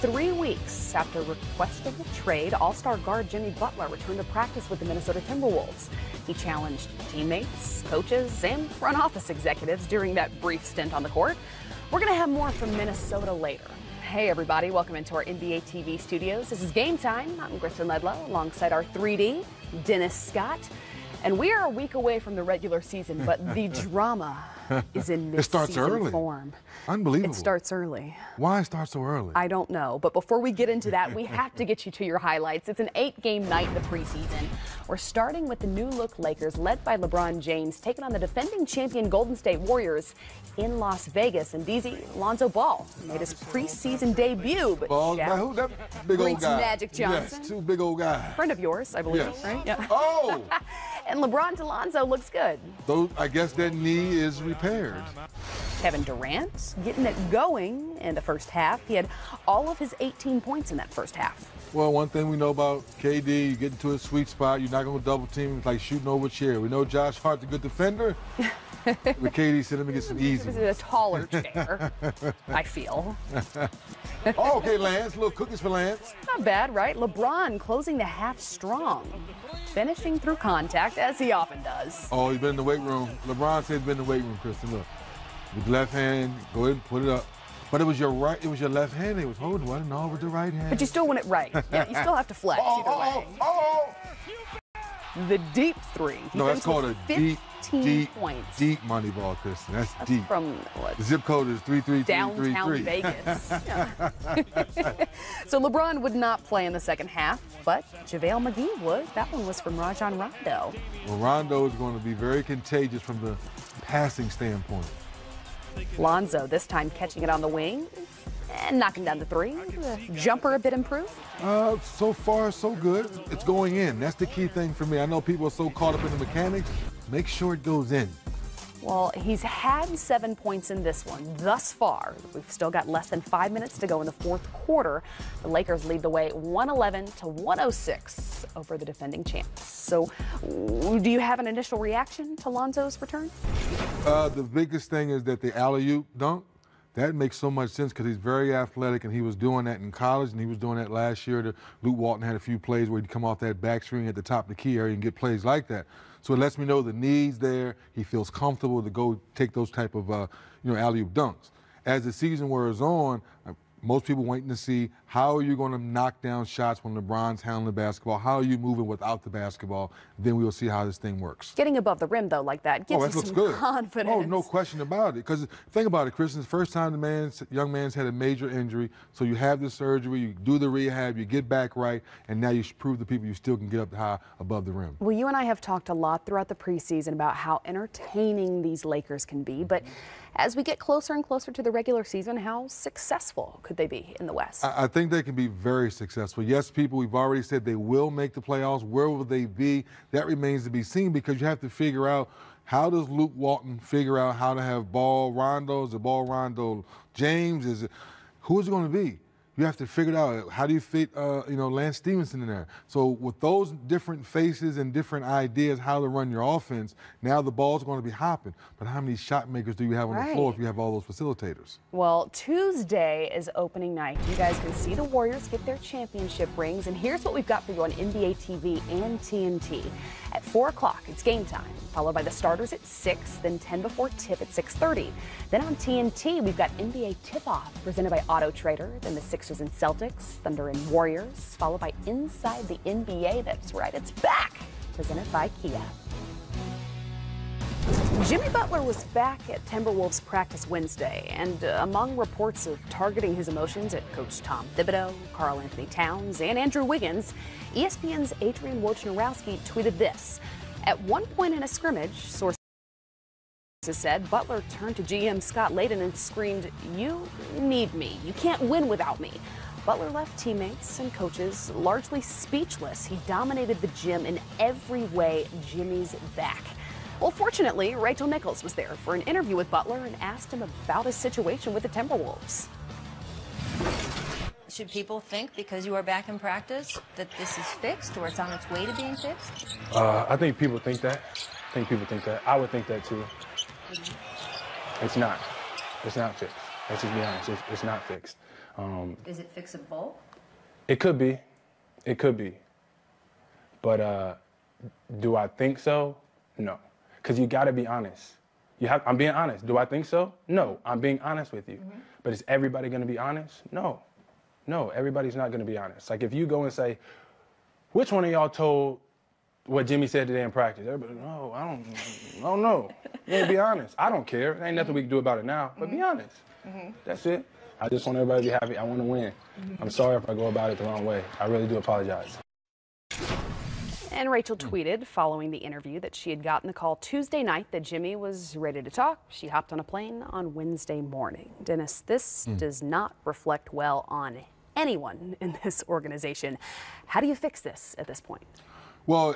3 weeks after requesting a trade, All-Star guard Jimmy Butler returned to practice with the Minnesota Timberwolves. He challenged teammates, coaches, and front office executives during that brief stint on the court. We're going to have more from Minnesota later. Hey everybody, welcome into our NBA TV studios. This is Game Time. I'm Kristen Ledlow alongside our 3D, Dennis Scott. And we are a week away from the regular season, but the drama is in mid-season form. Unbelievable. It starts early. Why start so early? I don't know, but before we get into that, we have to get you to your highlights. It's an 8-game night in the preseason. We're starting with the new-look Lakers, led by LeBron James, taking on the defending champion Golden State Warriors in Las Vegas. And DZ, Lonzo Ball made his preseason debut, but Ball, who that big old guy? Magic Johnson. Yes, two big old guys. Friend of yours, I believe, yes. right? Yeah. Oh! And LeBron to Lonzo looks good. Though I guess that knee is repaired. Kevin Durant getting it going in the first half. He had all of his 18 points in that first half. Well, one thing we know about KD, you get into a sweet spot, you're not going to double team. It's like shooting over a chair. We know Josh Hart's a good defender. But KD said, let me get some easy. This is a taller chair, I feel. Oh, okay, Lance. Little cookies for Lance. Not bad, right? LeBron closing the half strong, finishing through contact, as he often does. Oh, he's been in the weight room. LeBron said he's been in the weight room, Kristen. Look, with the left hand, go ahead and put it up. But it was your right, it was your left hand they was holding, wasn't it? No, with the right hand. But you still want it right. Yeah, you still have to flex either way. The deep three. No, that's called a deep points. Deep money ball, Kristen. That's deep. From what? The zip code is 33333. Downtown Vegas. Yeah. So LeBron would not play in the second half, but JaVale McGee would. That one was from Rajon Rondo. Well, Rondo is going to be very contagious from the passing standpoint. Lonzo this time catching it on the wing and knocking down the three. The jumper a bit improved? So far, so good. It's going in. That's the key thing for me. I know people are so caught up in the mechanics. Make sure it goes in. Well, he's had 7 points in this one thus far. We've still got less than 5 minutes to go in the fourth quarter. The Lakers lead the way 111-106 over the defending champs. So do you have an initial reaction to Lonzo's return? The biggest thing is that the alley-oop dunk, that makes so much sense because he's very athletic, and he was doing that in college, and he was doing that last year. Luke Walton had a few plays where he'd come off that back screen at the top of the key area and get plays like that. So it lets me know the need's there. He feels comfortable to go take those type of alley-oop dunks. As the season wears on, most people waiting to see how are you going to knock down shots when LeBron's handling the basketball? How are you moving without the basketball? Then we will see how this thing works. Getting above the rim, though, like that gives you some confidence. Oh, no question about it. Because think about it, Kristen, it's the first time the young man's had a major injury. So you have the surgery, you do the rehab, you get back right, and now you prove to people you still can get up high above the rim. Well, you and I have talked a lot throughout the preseason about how entertaining these Lakers can be, but as we get closer and closer to the regular season, how successful could they be in the West? I think they can be very successful. Yes, people, we've already said they will make the playoffs. Where will they be? That remains to be seen, because you have to figure out, how does Luke Walton figure out how to have ball Rondo? Is it ball Rondo James? Who is it going to be? You have to figure it out. How do you fit, Lance Stevenson in there? So with those different faces and different ideas how to run your offense, now the ball's going to be hopping. But how many shot makers do you have on the floor if you have all those facilitators? Well, Tuesday is opening night. You guys can see the Warriors get their championship rings. And here's what we've got for you on NBA TV and TNT. At 4 o'clock, it's Game Time, followed by the starters at 6, then 10 before tip at 6:30. Then on TNT, we've got NBA Tip-Off presented by Auto Trader, then the Sixers and Celtics, Thunder and Warriors, followed by Inside the NBA. That's right, it's back, presented by Kia. Jimmy Butler was back at Timberwolves practice Wednesday, and among reports of targeting his emotions at Coach Tom Thibodeau, Karl Anthony Towns, and Andrew Wiggins, ESPN's Adrian Wojnarowski tweeted this. At one point in a scrimmage, sources said, Butler turned to GM Scott Layden and screamed, "You need me. You can't win without me." Butler left teammates and coaches largely speechless. He dominated the gym in every way. Jimmy's back. Well, fortunately, Rachel Nichols was there for an interview with Butler and asked him about his situation with the Timberwolves. Should people think, because you are back in practice, that this is fixed or it's on its way to being fixed? I think people think that. I would think that too. It's not. It's not fixed. Let's just be honest. It's not fixed. Is it fixable? It could be. It could be. But do I think so? No. Because you got to be honest. I'm being honest. Do I think so? No. I'm being honest with you. Mm-hmm. But is everybody going to be honest? No. No, everybody's not going to be honest. Like if you go and say, which one of y'all told what Jimmy said today in practice? Everybody, no, I don't know. You ain't be honest. I don't care. There ain't nothing we can do about it now, but be honest. Mm-hmm. That's it. I just want everybody to be happy. I want to win. Mm-hmm. I'm sorry if I go about it the wrong way. I really do apologize. And Rachel tweeted following the interview that she had gotten the call Tuesday night that Jimmy was ready to talk. She hopped on a plane on Wednesday morning. Dennis, this does not reflect well on anyone in this organization. How do you fix this at this point? Well,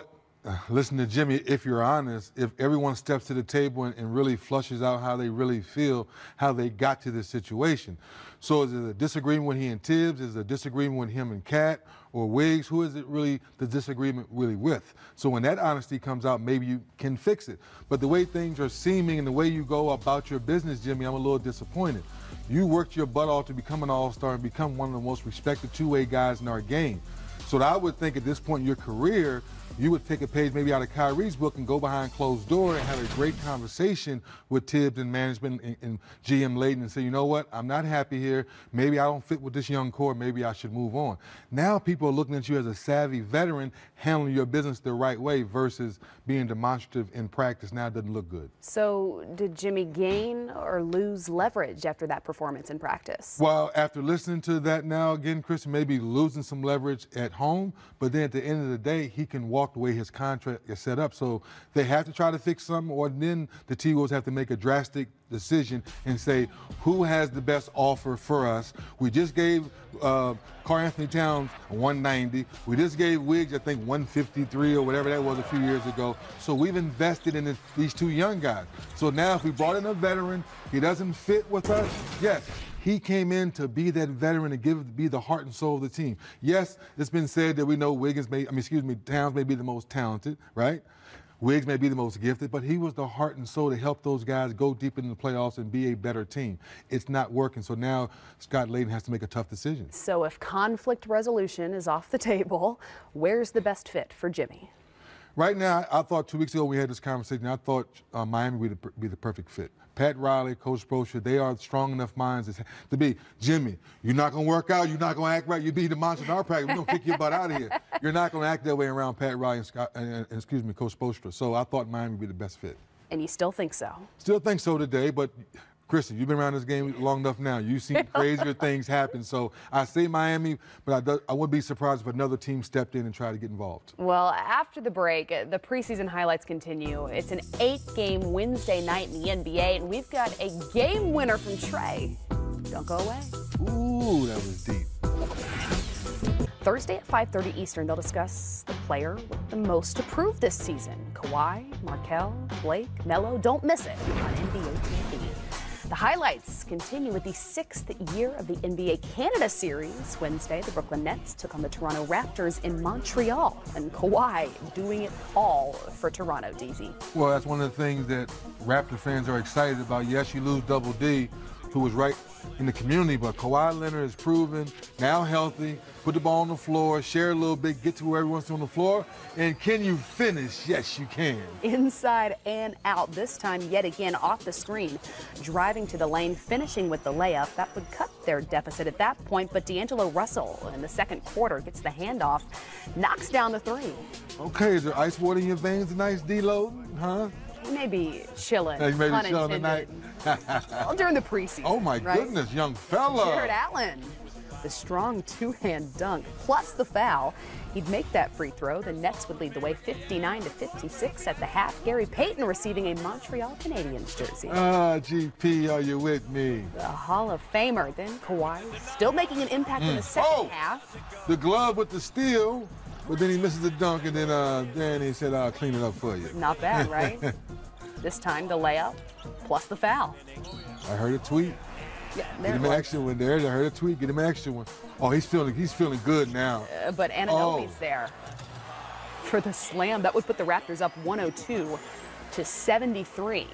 listen to Jimmy, if you're honest, if everyone steps to the table and really flushes out how they really feel, how they got to this situation. So is it a disagreement with he and Tibbs? Is it a disagreement with him and Cat or Wiggs? Who is it really the disagreement really with? So when that honesty comes out, maybe you can fix it. But the way things are seeming and the way you go about your business, Jimmy, I'm a little disappointed. You worked your butt off to become an all-star and become one of the most respected two-way guys in our game. So I would think at this point in your career, you would take a page maybe out of Kyrie's book and go behind closed door and have a great conversation with Tibbs and management and GM Layden and say, you know what, I'm not happy here. Maybe I don't fit with this young core. Maybe I should move on. Now people are looking at you as a savvy veteran handling your business the right way versus being demonstrative in practice. Now it doesn't look good. So did Jimmy gain or lose leverage after that performance in practice? Well, after listening to that now again, Chris, maybe losing some leverage at home, but then at the end of the day, he can walk the way his contract is set up. So they have to try to fix something, or then the T-Wolves have to make a drastic decision and say, who has the best offer for us? We just gave Karl-Anthony Towns 190. We just gave Wiggs, I think, 153 or whatever that was a few years ago. So we've invested in these two young guys. So now if we brought in a veteran, he doesn't fit with us, yes, he came in to be that veteran and be the heart and soul of the team. Yes, it's been said that we know Towns may be the most talented, right? Wiggs may be the most gifted, but he was the heart and soul to help those guys go deep into the playoffs and be a better team. It's not working, so now Scott Layden has to make a tough decision. So if conflict resolution is off the table, where's the best fit for Jimmy? Right now, I thought 2 weeks ago we had this conversation, I thought Miami would be the perfect fit. Pat Riley, Coach Spoelstra, they are strong enough minds to be, Jimmy, you're not going to work out, you're not going to act right, you be the monster in our practice, we're going to kick your butt out of here. You're not going to act that way around Pat Riley and Coach Spoelstra. So I thought Miami would be the best fit. And you still think so? Still think so today, but Kristen, you've been around this game long enough now. You've seen crazier things happen. So I say Miami, but I wouldn't be surprised if another team stepped in and tried to get involved. Well, after the break, the preseason highlights continue. It's an 8-game Wednesday night in the NBA, and we've got a game winner from Trey. Don't go away. Ooh, that was deep. Thursday at 5:30 Eastern, they'll discuss the player with the most to prove this season. Kawhi, Markelle, Blake, Melo. Don't miss it on NBA TV. The highlights continue with the 6th year of the NBA Canada Series. Wednesday, the Brooklyn Nets took on the Toronto Raptors in Montreal, and Kawhi doing it all for Toronto, DZ. Well, that's one of the things that Raptor fans are excited about. Yes, you lose Double D, who was right in the community, but Kawhi Leonard is proven, now healthy, put the ball on the floor, share a little bit, get to where everyone's on the floor, and can you finish? Yes, you can. Inside and out, this time yet again off the screen, driving to the lane, finishing with the layup. That would cut their deficit at that point, but D'Angelo Russell in the second quarter gets the handoff, knocks down the three. Okay, is there ice water in your veins tonight, D-Lo? Huh? Maybe chilling. Maybe chilling tonight. Well, during the preseason. Oh my goodness, young fella. Jared Allen, the strong two-hand dunk plus the foul. He'd make that free throw. The Nets would lead the way 59-56 at the half. Gary Payton receiving a Montreal Canadiens jersey. GP, are you with me? The Hall of Famer. Then Kawhi still making an impact in the second half. The glove with the steal, but then he misses the dunk, and then he said, I'll clean it up for you. Not bad, right? This time the layup plus the foul. I heard a tweet. Yeah, get him an extra one there. I heard a tweet. Get him an extra one. Oh, he's feeling good now. But Anunoby's there for the slam. That would put the Raptors up 102-73.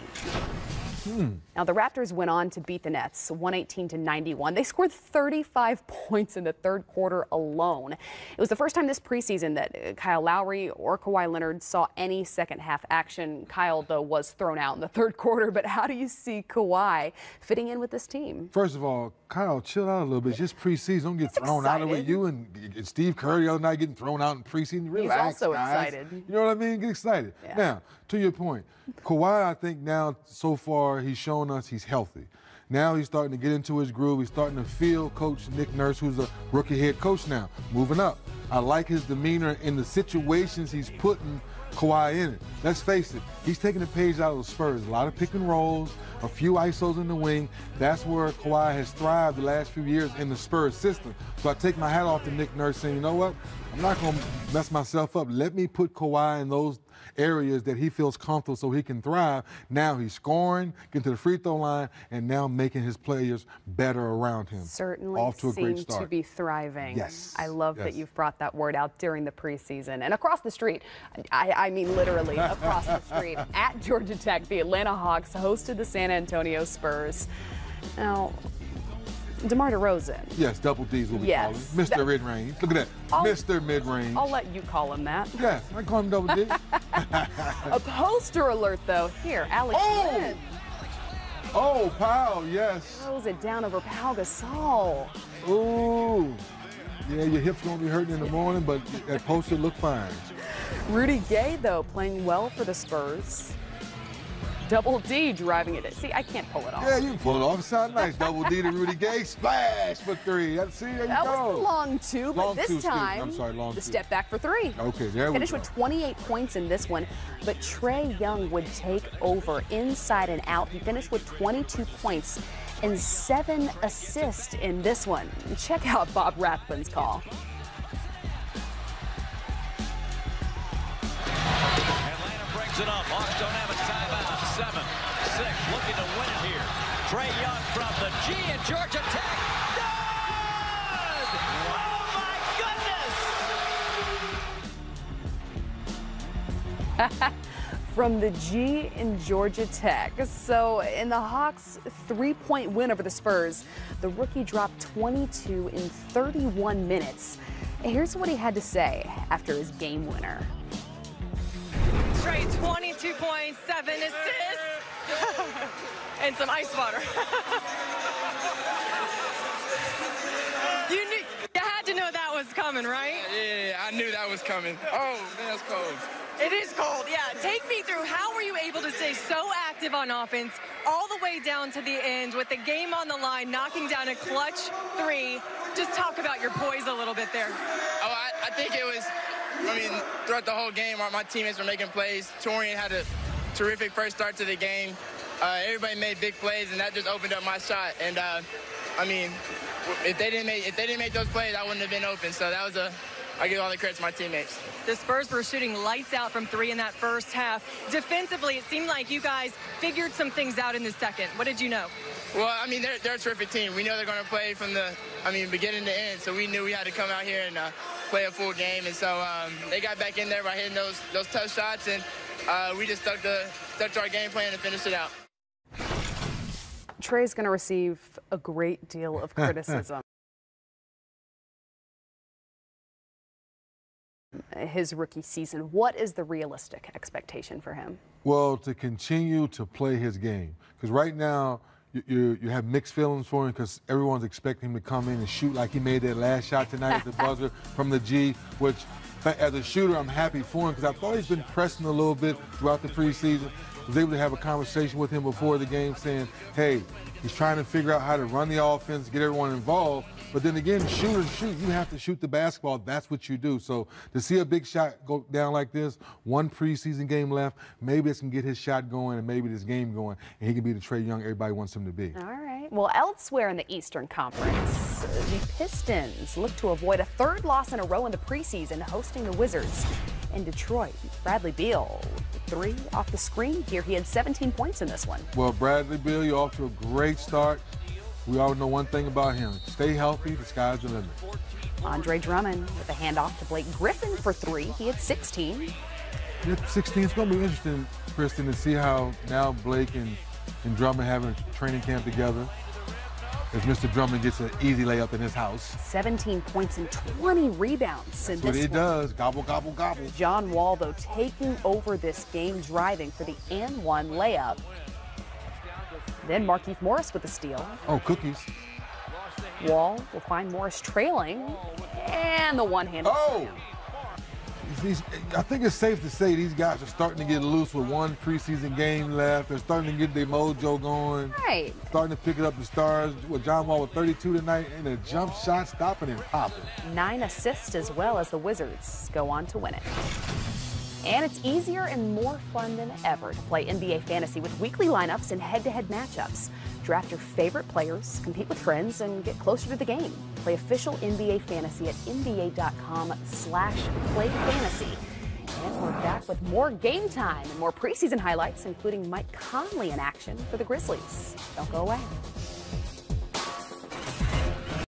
Now, the Raptors went on to beat the Nets 118-91. They scored 35 points in the third quarter alone. It was the first time this preseason that Kyle Lowry or Kawhi Leonard saw any second half action. Kyle, though, was thrown out in the third quarter. But how do you see Kawhi fitting in with this team? First of all, Kyle, chill out a little bit. It's just preseason. Don't get thrown out of it. You and Steve Curry the other night getting thrown out in preseason. Relax, He's also guys. excited. You know what I mean? Get excited. Yeah. Now, to your point, Kawhi, I think now so far he's shown us he's healthy. Now he's starting to get into his groove. He's starting to feel Coach Nick Nurse, who's a rookie head coach now, moving up. I like his demeanor in the situations he's putting Kawhi in it. Let's face it, he's taking the page out of the Spurs. A lot of pick and rolls, a few ISOs in the wing. That's where Kawhi has thrived the last few years in the Spurs system. So I take my hat off to Nick Nurse saying, you know what? I'm not going to mess myself up. Let me put Kawhi in those areas that he feels comfortable so he can thrive. Now he's scoring, getting to the free throw line, and now making his players better around him. Certainly off to a great seem start. to be thriving. Yes. I love that you've brought that word out during the preseason. And across the street, I mean literally across the street, at Georgia Tech, the Atlanta Hawks hosted the San Antonio Spurs. Now, DeMar DeRozan. Yes, double D's what we call him. Mr. Mid-Range. Look at that. Mr. Mid-Range. I'll let you call him that. Yes, I call him double D. A poster alert, though. Here, Alex Lynn. Oh, Powell, yes. Throws it down over Pau Gasol. Ooh. Yeah, your hips going to be hurting in the morning, but that poster looked fine. Rudy Gay, though, playing well for the Spurs. Double D driving it. See, I can't pull it off. Yeah, you can pull it off. It sounds nice. Double D to Rudy Gay. Splash for three. See, there you that go. was the long two, but this time, long the two. step back for three. Okay, there we go. Finished with 28 points in this one, but Trae Young would take over inside and out. He finished with 22 points and 7 assists in this one. Check out Bob Rathbun's call. Atlanta brings it up. Hawks don't have a timeout. 7-6, looking to win it here. Trae Young from the G in Georgia Tech. Good! Oh my goodness! From the G in Georgia Tech. So in the Hawks' 3-point win over the Spurs, the rookie dropped 22 in 31 minutes. Here's what he had to say after his game winner. Trae, 22 points, 7 assists, and some ice water. You had to know that was coming, right? Yeah, I knew that was coming. Oh, man, that's cold. It is cold, yeah. Take me through, how were you able to stay so active on offense all the way down to the end with the game on the line, knocking down a clutch 3? Just talk about your poise a little bit there. Oh, I think it was, throughout the whole game, my teammates were making plays. Torian had a terrific first start to the game. Everybody made big plays, and that just opened up my shot. And, if they didn't make those plays, I wouldn't have been open. So that was I give all the credit to my teammates. The Spurs were shooting lights out from 3 in that first half. Defensively, it seemed like you guys figured some things out in the second. What did you know? Well, they're a terrific team. We know they're going to play from the, beginning to end. So we knew we had to come out here and play a full game. And so they got back in there by hitting those tough shots, and we just stuck to our game plan and finished it out. Trae's going to receive a great deal of criticism. His rookie season. What is the realistic expectation for him? Well, to continue to play his game. Because right now, you have mixed feelings for him because everyone's expecting him to come in and shoot like he made that last shot tonight at the buzzer from the G, which as a shooter, I'm happy for him because I thought he's been pressing a little bit throughout the preseason. I was able to have a conversation with him before the game saying, hey, he's trying to figure out how to run the offense, get everyone involved. But then again, shooters shoot. You have to shoot the basketball. That's what you do. So to see a big shot go down like this, one preseason game left, maybe this can get his shot going and maybe this game going, and he can be the Trae Young everybody wants him to be. All right. Well, elsewhere in the Eastern Conference, the Pistons look to avoid a third loss in a row in the preseason, hosting the Wizards in Detroit. Bradley Beal, 3 off the screen here. He had 17 points in this one. Well, Bradley Beal, you're off to a great start. We all know one thing about him. Stay healthy, the sky's the limit. Andre Drummond with a handoff to Blake Griffin for 3. He had 16. Yeah, 16. It's going to be interesting, Kristen, to see how now Blake and and Drummond having a training camp together. As Mr. Drummond gets an easy layup in his house. 17 points and 20 rebounds in That's what this he one. does. Gobble, gobble, gobble. John Wall, though, taking over this game, driving for the and-one layup. Then Markieff Morris with the steal. Oh, cookies. Wall will find Morris trailing, and the one-handed Oh! I think it's safe to say these guys are starting to get loose with one preseason game left. They're starting to get their mojo going. Right. Starting to pick it up the stars. With John Wall with 32 tonight and a jump shot stopping and popping. 9 assists as well as the Wizards go on to win it. And it's easier and more fun than ever to play NBA Fantasy with weekly lineups and head-to-head matchups. Draft your favorite players, compete with friends, and get closer to the game. Play official NBA Fantasy at NBA.com/playfantasy. And we're back with more game time and more preseason highlights, including Mike Conley in action for the Grizzlies. Don't go away.